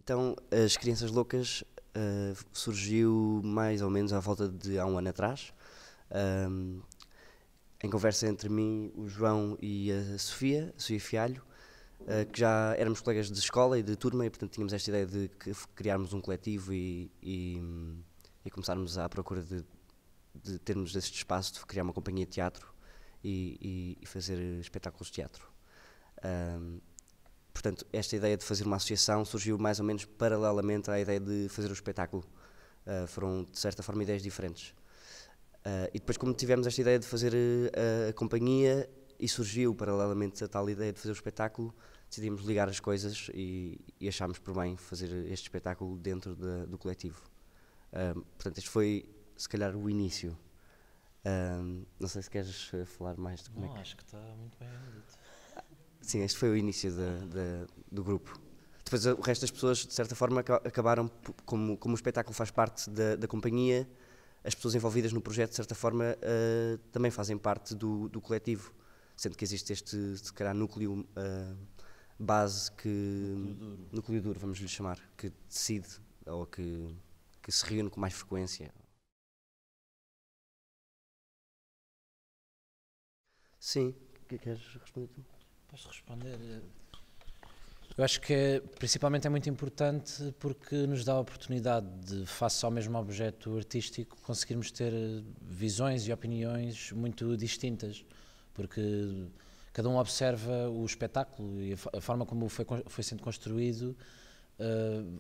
Então, as Crianças Loucas surgiu mais ou menos à volta de há um ano atrás, ahm, em conversa entre mim, o João e a Sofia Fialho, que já éramos colegas de escola e de turma e, portanto, tínhamos esta ideia de criarmos um coletivo e começarmos à procura de termos este espaço, de criar uma companhia de teatro e fazer espetáculos de teatro. Ahm, Portanto, esta ideia de fazer uma associação surgiu mais ou menos paralelamente à ideia de fazer o espetáculo. Foram, de certa forma, ideias diferentes. E depois, como tivemos esta ideia de fazer a companhia e surgiu paralelamente a tal ideia de fazer o espetáculo, decidimos ligar as coisas e achámos por bem fazer este espetáculo dentro do coletivo. Portanto, este foi, se calhar, o início. Não sei se queres falar mais de como é que... Acho que está muito bem dito. Sim, este foi o início do grupo. Depois o resto das pessoas, de certa forma, acabaram, como o espetáculo faz parte da companhia, as pessoas envolvidas no projeto, de certa forma, também fazem parte do coletivo, sendo que existe este, se calhar, núcleo base, núcleo duro, vamos lhe chamar, que decide ou que se reúne com mais frequência. Sim, queres responder tu? Posso responder? Eu acho que principalmente é muito importante porque nos dá a oportunidade de, face ao mesmo objeto artístico, conseguirmos ter visões e opiniões muito distintas, porque cada um observa o espetáculo e a forma como foi sendo construído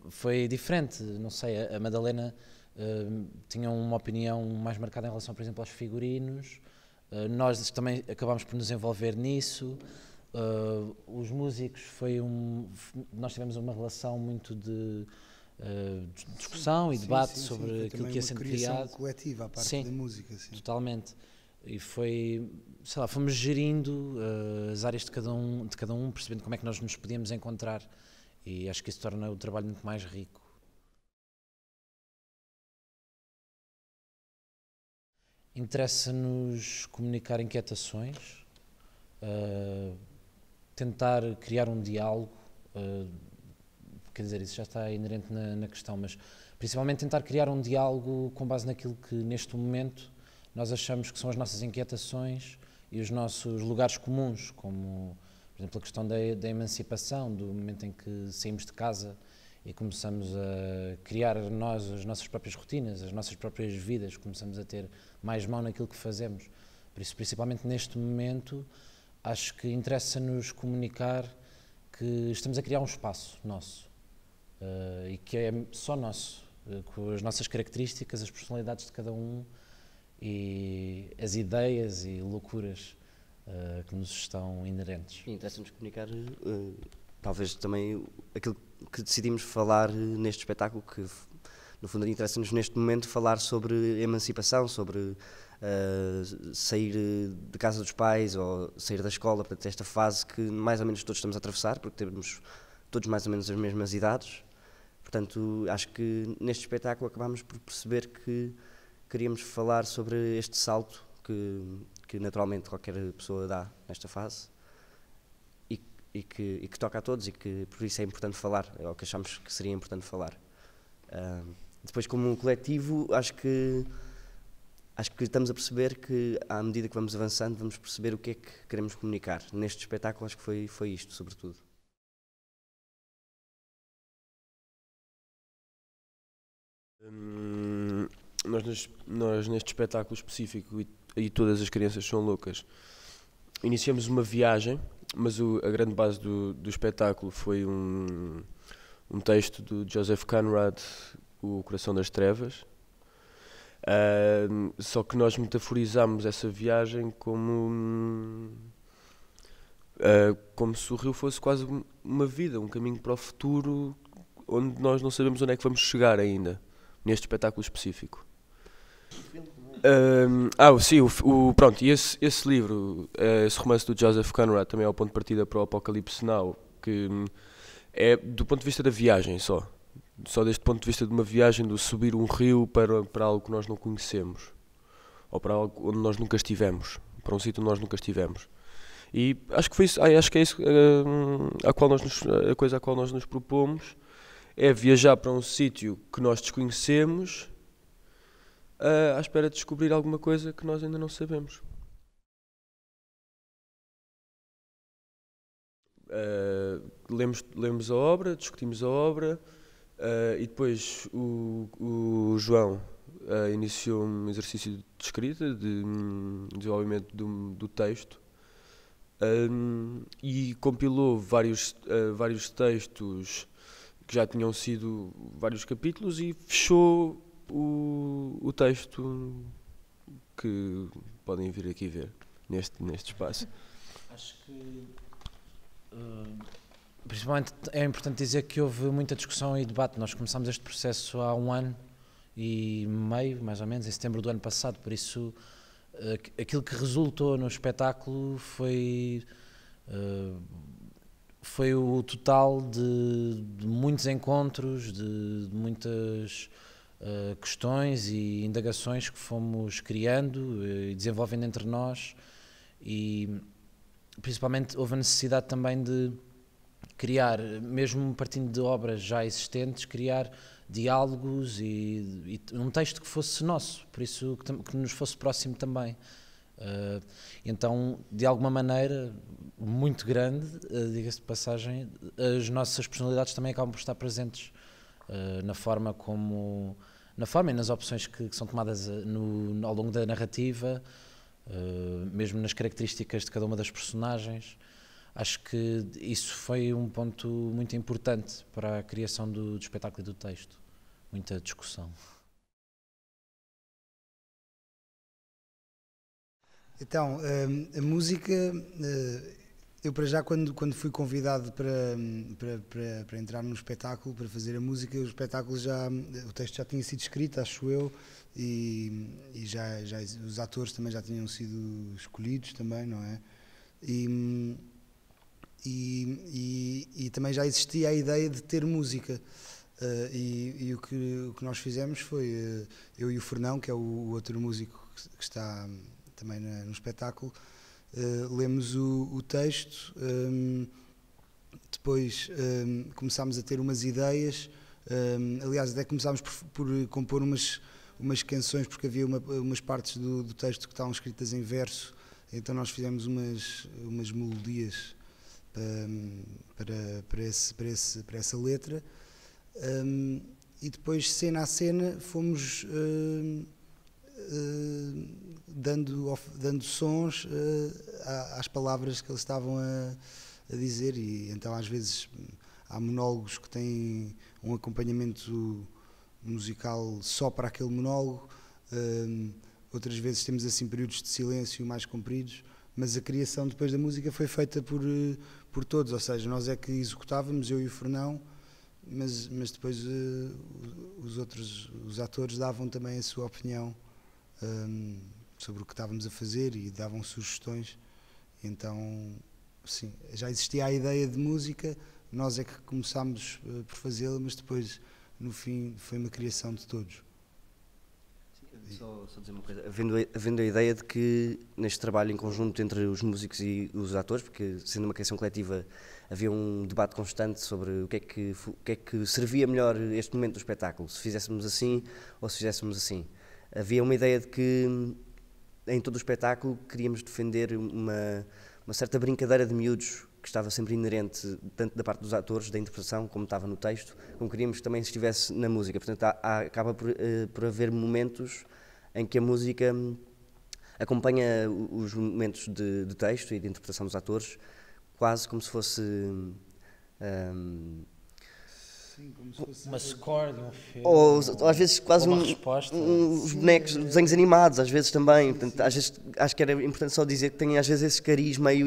foi diferente. Não sei, a Madalena tinha uma opinião mais marcada em relação, por exemplo, aos figurinos. Nós também acabámos por nos envolver nisso. Os músicos nós tivemos uma relação muito de discussão e debate sobre aquilo que ia sendo criado. Coletiva à parte da música, sim. Totalmente. E foi, sei lá, fomos gerindo as áreas de cada um, percebendo como é que nós nos podíamos encontrar, e acho que isso torna o trabalho muito mais rico. Interessa-nos comunicar inquietações, tentar criar um diálogo, quer dizer, isso já está inerente na questão, mas principalmente tentar criar um diálogo com base naquilo que neste momento nós achamos que são as nossas inquietações e os nossos lugares comuns, como, por exemplo, a questão da emancipação, do momento em que saímos de casa e começamos a criar nós as nossas próprias rotinas, as nossas próprias vidas, começamos a ter mais mão naquilo que fazemos. Por isso, principalmente neste momento, acho que interessa-nos comunicar que estamos a criar um espaço nosso e que é só nosso, com as nossas características, as personalidades de cada um e as ideias e loucuras que nos estão inerentes. E interessa-nos comunicar, talvez também aquilo que decidimos falar neste espetáculo, que no fundo interessa-nos neste momento falar sobre emancipação, sobre sair de casa dos pais ou sair da escola, portanto esta fase que mais ou menos todos estamos a atravessar, porque temos todos mais ou menos as mesmas idades. Portanto, acho que neste espetáculo acabámos por perceber que queríamos falar sobre este salto que naturalmente qualquer pessoa dá nesta fase e que toca a todos e que por isso é importante falar, é o que achamos que seria importante falar. Depois, como um coletivo, acho que estamos a perceber que, à medida que vamos avançando, vamos perceber o que é que queremos comunicar. Neste espetáculo, acho que foi isto, sobretudo. Nós neste espetáculo específico, e todas as crianças são loucas, iniciamos uma viagem, mas a grande base do espetáculo foi um texto do Joseph Conrad, O Coração das Trevas. Só que nós metaforizámos essa viagem como se o rio fosse quase uma vida, um caminho para o futuro, onde nós não sabemos onde é que vamos chegar ainda, neste espetáculo específico. Sim, pronto, e esse livro, esse romance do Joseph Conrad também é o ponto de partida para o Apocalipse Now, que é do ponto de vista da viagem só deste ponto de vista de uma viagem, de subir um rio para algo que nós não conhecemos, ou para algo onde nós nunca estivemos, para um sítio onde nós nunca estivemos. E acho que é isso a coisa a qual nós nos propomos, é viajar para um sítio que nós desconhecemos, à espera de descobrir alguma coisa que nós ainda não sabemos. Lemos a obra, discutimos a obra, e depois o João iniciou um exercício de escrita, de desenvolvimento do texto, e compilou vários textos que já tinham sido vários capítulos e fechou o texto que podem vir aqui ver neste espaço. Acho que principalmente é importante dizer que houve muita discussão e debate. Nós começámos este processo há 1 ano e meio, mais ou menos, em setembro do ano passado, por isso aquilo que resultou no espetáculo foi o total de muitos encontros, de muitas questões e indagações que fomos criando e desenvolvendo entre nós, e principalmente houve a necessidade também de criar, mesmo partindo de obras já existentes, criar diálogos e um texto que fosse nosso, por isso que nos fosse próximo também. Então, de alguma maneira, muito grande, diga-se de passagem, as nossas personalidades também acabam por estar presentes na forma e nas opções que são tomadas ao longo da narrativa, mesmo nas características de cada uma das personagens. Acho que isso foi um ponto muito importante para a criação do espetáculo e do texto. Muita discussão. Então, a música, eu para já quando fui convidado para entrar no espetáculo, para fazer a música, o texto já tinha sido escrito, acho eu, e já os atores também já tinham sido escolhidos também, não é? E também já existia a ideia de ter música, e o que nós fizemos foi, eu e o Fernão, que é o outro músico que está também no espetáculo, lemos o texto, depois começámos a ter umas ideias, aliás até começámos por compor umas canções, porque havia umas partes do texto que estavam escritas em verso, então nós fizemos umas melodias para essa letra, e depois, cena a cena, fomos dando sons às palavras que eles estavam a dizer, e então às vezes há monólogos que têm um acompanhamento musical só para aquele monólogo, outras vezes temos assim períodos de silêncio mais compridos, mas a criação depois da música foi feita por todos, ou seja, nós é que executávamos, eu e o Fernão, mas depois os atores davam também a sua opinião sobre o que estávamos a fazer e davam sugestões. Então, sim, já existia a ideia de música, nós é que começámos por fazê-la, mas depois, no fim, foi uma criação de todos. Só dizer uma coisa, havendo a ideia de que neste trabalho em conjunto entre os músicos e os atores, porque sendo uma criação coletiva havia um debate constante sobre o que é que servia melhor este momento do espetáculo, se fizéssemos assim ou se fizéssemos assim. Havia uma ideia de que em todo o espetáculo queríamos defender uma certa brincadeira de miúdos que estava sempre inerente tanto da parte dos atores, da interpretação, como estava no texto, como queríamos que também estivesse na música. Portanto, acaba por haver momentos em que a música acompanha os momentos de texto e de interpretação dos atores, quase como se fosse Sim, como se fosse uma score de um filme, ou às vezes quase uma resposta. uns bonecos, desenhos animados, às vezes também. Portanto, às vezes acho que era importante só dizer que tem às vezes esse cariz meio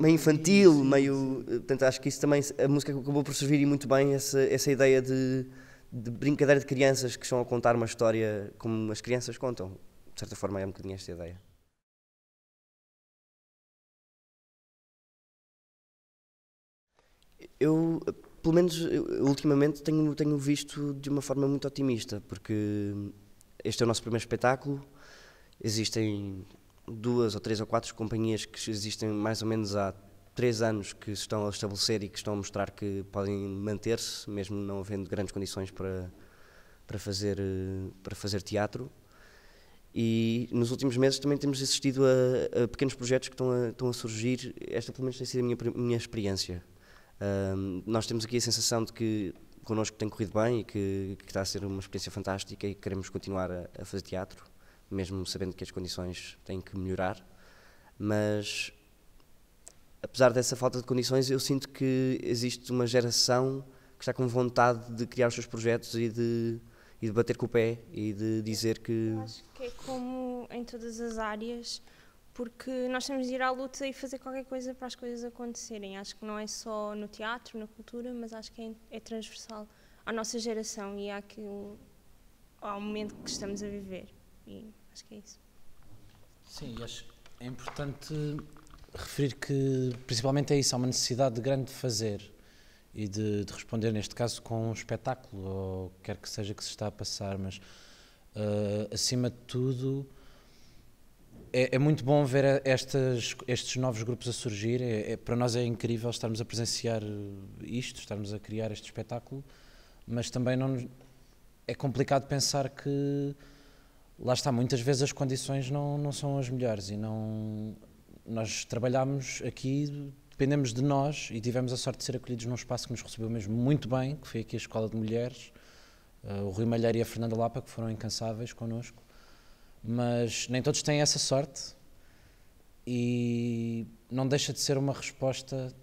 infantil, meio. Portanto, acho que isso também, a música acabou por servir muito bem essa ideia de brincadeira de crianças que estão a contar uma história como as crianças contam. De certa forma é um bocadinho esta ideia. Eu, pelo menos ultimamente, tenho visto de uma forma muito otimista, porque este é o nosso primeiro espetáculo, existem 2 ou 3 ou 4 companhias que existem mais ou menos há 3 anos que se estão a estabelecer e que estão a mostrar que podem manter-se, mesmo não havendo grandes condições para fazer teatro. E nos últimos meses também temos assistido a pequenos projetos que estão a surgir. Esta pelo menos tem sido a minha experiência. Nós temos aqui a sensação de que connosco tem corrido bem e que está a ser uma experiência fantástica e que queremos continuar a fazer teatro, mesmo sabendo que as condições têm que melhorar. Mas, apesar dessa falta de condições, eu sinto que existe uma geração que está com vontade de criar os seus projetos e de bater com o pé e de dizer que... Eu acho que é como em todas as áreas, porque nós temos de ir à luta e fazer qualquer coisa para as coisas acontecerem. Acho que não é só no teatro, na cultura, mas acho que é transversal à nossa geração e ao momento que estamos a viver. E acho que é isso. Sim, e acho que é importante referir que, principalmente é isso, há uma necessidade grande de fazer e de responder, neste caso, com um espetáculo, ou quer que seja que se está a passar, mas, acima de tudo, é muito bom ver estes novos grupos a surgir. Para nós é incrível estarmos a presenciar isto, estarmos a criar este espetáculo, mas também é complicado pensar que, lá está, muitas vezes as condições não são as melhores e nós trabalhamos aqui, dependemos de nós e tivemos a sorte de ser acolhidos num espaço que nos recebeu mesmo muito bem, que foi aqui a Escola de Mulheres, o Rui Malheiro e a Fernanda Lapa, que foram incansáveis connosco, mas nem todos têm essa sorte e não deixa de ser uma resposta.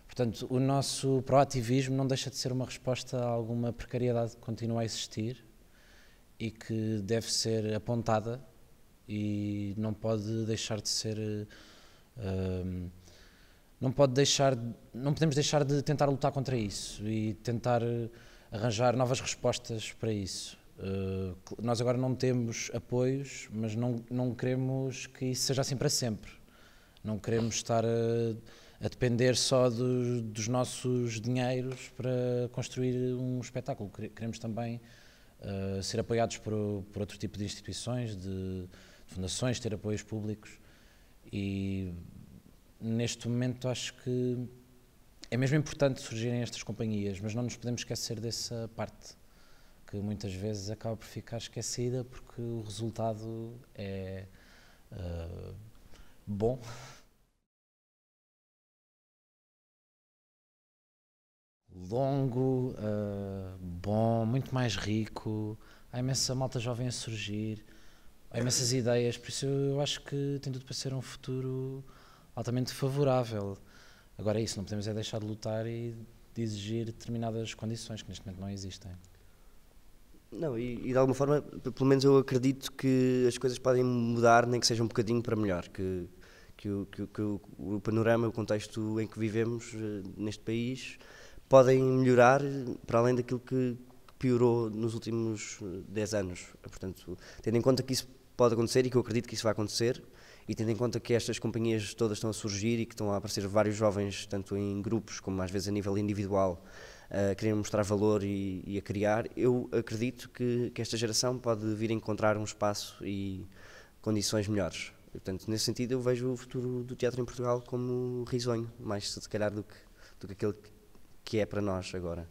Portanto, o nosso proativismo não deixa de ser uma resposta a alguma precariedade que continua a existir e que deve ser apontada e não pode deixar de ser... não podemos deixar de tentar lutar contra isso e tentar arranjar novas respostas para isso. Nós agora não temos apoios, mas não queremos que isso seja assim para sempre. Não queremos estar a depender só dos nossos dinheiros para construir um espetáculo. Queremos também ser apoiados por outro tipo de instituições, de fundações, ter apoios públicos e neste momento acho que é mesmo importante surgirem estas companhias, mas não nos podemos esquecer dessa parte que muitas vezes acaba por ficar esquecida porque o resultado é bom. Longo, bom, muito mais rico, há imensa malta jovem a surgir, há imensas ideias, por isso eu acho que tem tudo para ser um futuro altamente favorável. Agora é isso, não podemos é deixar de lutar e de exigir determinadas condições que neste momento não existem. Não, e de alguma forma, pelo menos eu acredito que as coisas podem mudar, nem que seja um bocadinho para melhor, que o panorama, o contexto em que vivemos neste país podem melhorar para além daquilo que piorou nos últimos 10 anos. Portanto, tendo em conta que isso pode acontecer e que eu acredito que isso vai acontecer, e tendo em conta que estas companhias todas estão a surgir e que estão a aparecer vários jovens, tanto em grupos como às vezes a nível individual, a querer mostrar valor e a criar, eu acredito que esta geração pode vir a encontrar um espaço e condições melhores. E, portanto, nesse sentido, eu vejo o futuro do teatro em Portugal como risonho, mais se calhar do que aquele que é para nós agora.